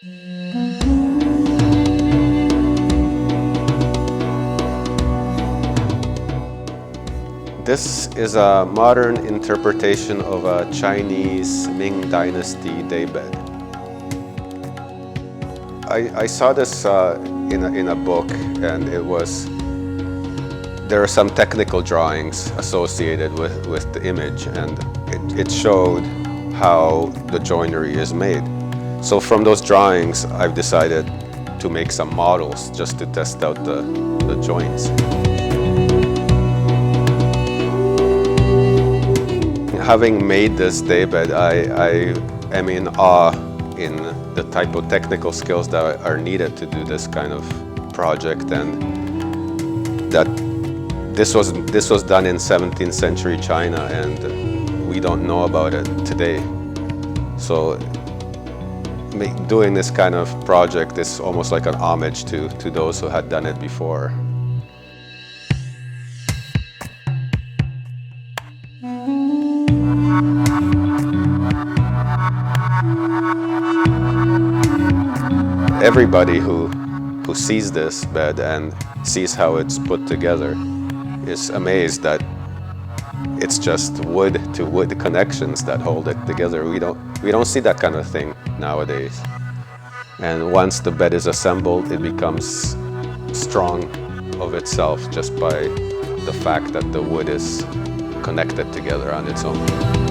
This is a modern interpretation of a Chinese Ming dynasty daybed. I saw this in a book, and there are some technical drawings associated with the image, and it showed how the joinery is made. So from those drawings, I've decided to make some models just to test out the joints. Having made this daybed, I am in awe in the type of technical skills that are needed to do this kind of project, and that this was done in 17th century China, and we don't know about it today. So doing this kind of project is almost like an homage to those who had done it before. Everybody who sees this bed and sees how it's put together is amazed that it's just wood to wood connections that hold it together. We don't see that kind of thing nowadays. And once the bed is assembled, it becomes strong of itself just by the fact that the wood is connected together on its own.